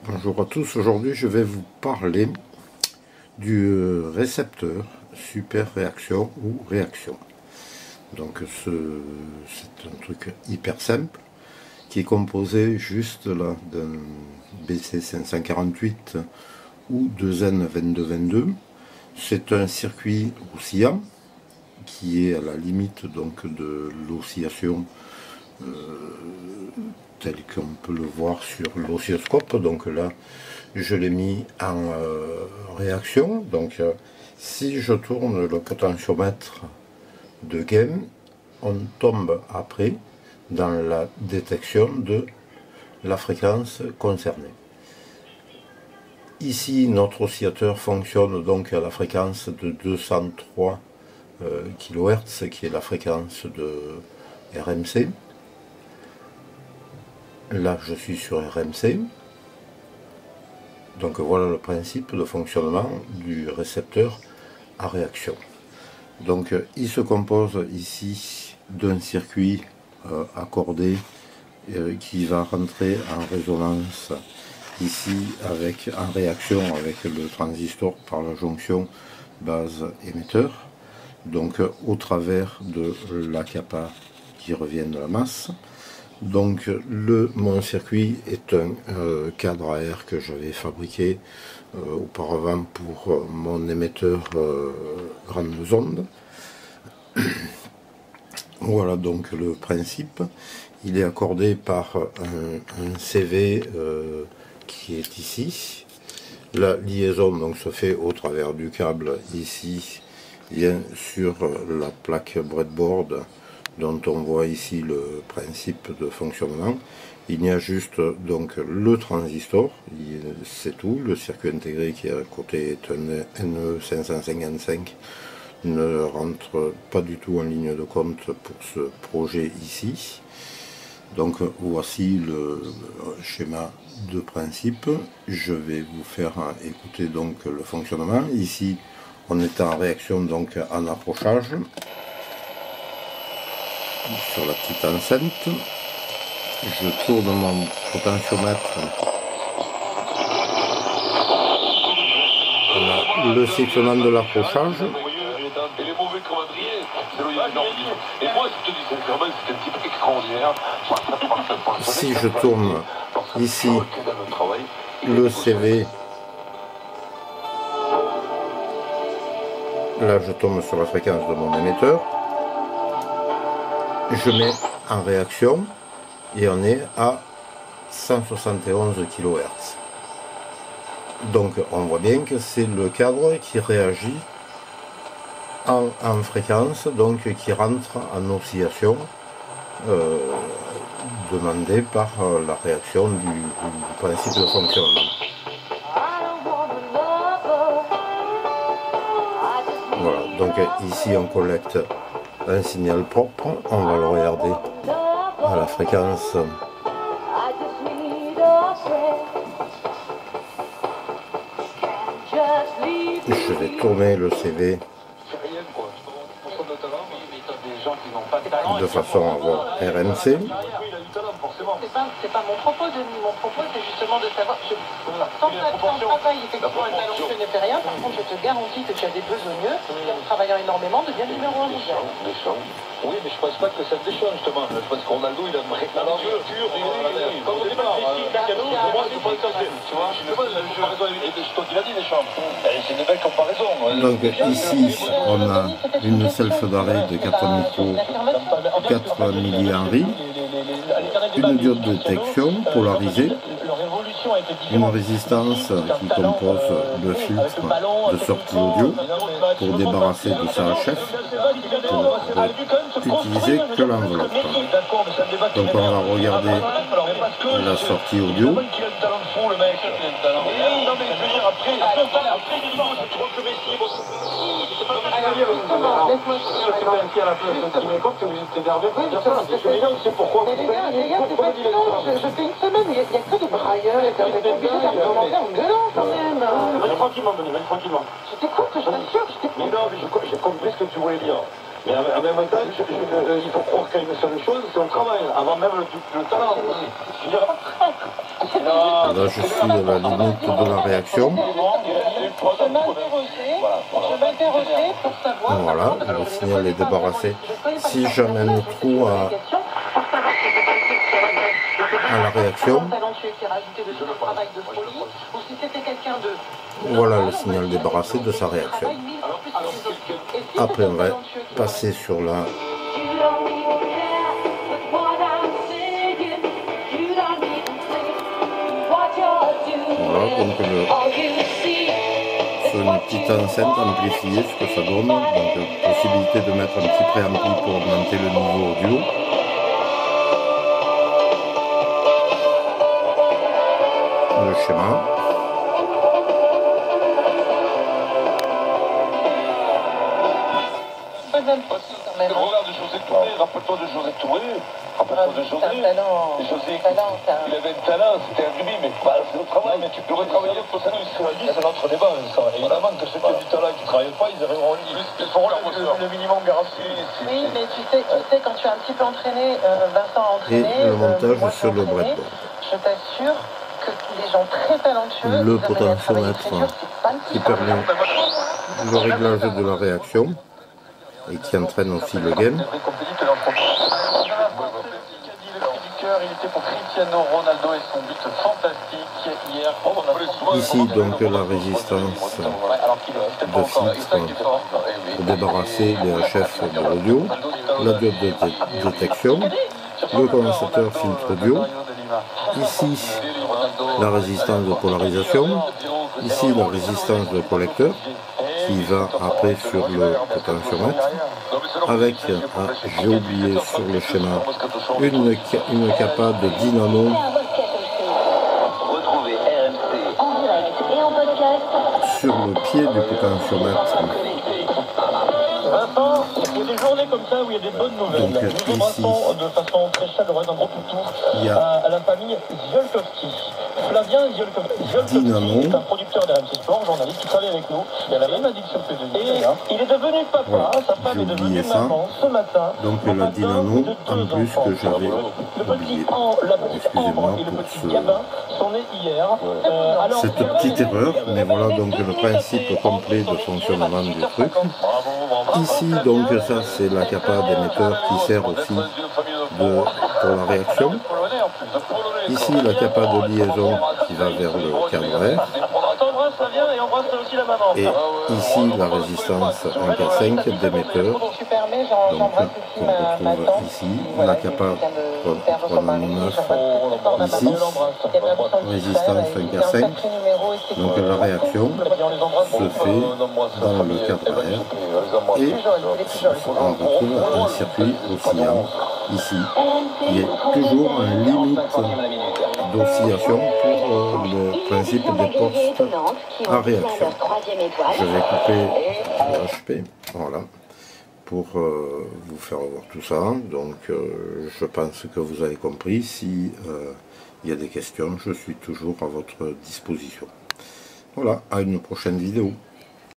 Bonjour à tous, aujourd'hui je vais vous parler du récepteur super réaction ou réaction. Donc c'est un truc hyper simple qui est composé juste là d'un BC548 ou de Zen2222. C'est un circuit oscillant qui est à la limite donc de l'oscillation tel qu'on peut le voir sur l'oscilloscope. Donc là je l'ai mis en réaction. Donc si je tourne le potentiomètre de gain, on tombe après dans la détection de la fréquence concernée. Ici notre oscillateur fonctionne donc à la fréquence de 203 kHz qui est la fréquence de RMC. Là je suis sur RMC. Donc voilà le principe de fonctionnement du récepteur à réaction. Donc il se compose ici d'un circuit accordé qui va rentrer en résonance ici en réaction avec le transistor par la jonction base émetteur. Donc au travers de la kappa qui revient de la masse. Donc mon circuit est un cadre à air que j'avais fabriqué auparavant pour mon émetteur grandes ondes. Voilà donc le principe. Il est accordé par un CV qui est ici. La liaison donc se fait au travers du câble ici, vient sur la plaque breadboard dont on voit ici le principe de fonctionnement. Il y a juste donc le transistor, c'est tout. Le circuit intégré qui est à côté est un NE555, ne rentre pas du tout en ligne de compte pour ce projet ici. Donc voici le schéma de principe. Je vais vous faire écouter donc le fonctionnement. Ici on est en réaction donc en approchage sur la petite enceinte. Je tourne mon potentiomètre. Voilà, le sifflement de l'approchage. Si je tourne ici le CV, là je tombe sur la fréquence de mon émetteur. Je mets en réaction et on est à 171 kHz. Donc on voit bien que c'est le cadre qui réagit en fréquence, donc qui rentre en oscillation demandée par la réaction du principe de fonctionnement. Voilà, donc ici on collecte un signal propre, on va le regarder à la fréquence je vais tourner le CV de façon à avoir RMC. C'est pas mon propos, Denis. Mon propos, c'est justement de savoir. Tant que tu travailles effectivement un talentueux n'est rien, par contre, je te garantis que tu as des besogneux, et en travaillant énormément, devient numéro 1 mondial. Oui, mais je pense pas que ça te déchante, justement. Je pense que Ronaldo, il a une nature pure. Comme on dit pas moi, c'est pas le cas. Tu vois, je c'est toi qui l'as dit, Deschamps. C'est une belle comparaison. Donc ici, on a une self d'arrêt de 4 micros, 4 millihenry, une diode de détection polarisée, une résistance qui compose le filtre de sortie audio pour débarrasser de sa HF, pour utiliser que l'enveloppe. Donc on va regarder la sortie audio. Je fais une semaine, il n'y a que des brailleurs, il y a que des commentaires en gueulant quand même. Tranquillement, Denis, tranquillement. Je t'écoute, je t'assure, je t'écoute. Mais non, mais j'ai compris ce que tu voulais dire. Mais en même temps, il faut croire qu'il y a une seule chose, c'est au travail, avant même le talent. C'est Là, je suis à la limite de la réaction. Je m'interrogeais pour savoir... Voilà, le signal est débarrassé. Si j'amène le trou à la réaction, voilà le signal débarrassé de sa réaction. Après, on va passer sur la... Voilà, donc sur une petite enceinte amplifiée, ce que ça donne. Donc, possibilité de mettre un petit préampli pour augmenter le niveau audio. Le schéma. Regarde José Touré, rappelle-toi de José Touré. Rappelle-toi de José. José, il avait un talent, c'était un rugby, mais c'est le travail. Mais tu peux retravailler pour ça. C'est notre débat, ça. Évidemment que ceux qui ont du talent et qui ne travaillent pas, ils arriveront ils feront le minimum garanti. Oui, mais tu sais, quand tu es un petit peu entraîné, Vincent a entraîné. Et le montage sur le breadboard. Je t'assure que les gens très talentueux. Le potentiomètre qui permet le réglage de la réaction et qui entraîne aussi le gain. Il était pour Cristiano Ronaldo et son but fantastique hier. Ici donc la résistance de filtre pour débarrasser les HF de l'audio, la diode de détection, le condensateur filtre audio, ici la résistance de polarisation, ici la résistance de collecteur qui va après sur le potentiomètre, avec, j'ai oublié sur le schéma, une capa de 10 nano sur le pied du potentiomètre. Vincent, il y a des journées comme ça où il y a des bonnes nouvelles. Donc, nous embrassons de façon très chaleureuse un gros toutou à la famille Ziolkowski. Flavien Ziolkowski est un producteur d'RMC Sport, journaliste qui travaille avec nous. Il a la même addiction que lui. Et il est devenu papa, voilà, sa femme est devenue maman ce matin. Donc la dynamo en plus que j'avais oublié. La petite Ambre et le petit Gabin sont nés hier. Cette petite erreur, mais voilà donc le principe complet de fonctionnement du truc. Ici donc ça c'est la capa d'émetteur qui sert aussi pour la réaction. Ici la capa de liaison qui va vers le cadre R. Et ici la résistance 1K5 d'émetteur. Donc on retrouve ici la capa 399 ici, résistance 1K5. Donc la réaction se fait dans le cadre R et on retrouve un circuit oscillant ici qui est toujours en limite d'oscillation pour le principe des postes à réaction. Je vais couper le HP, voilà, pour vous faire voir tout ça. Donc je pense que vous avez compris. Si il y a des questions, je suis toujours à votre disposition. Voilà, à une prochaine vidéo.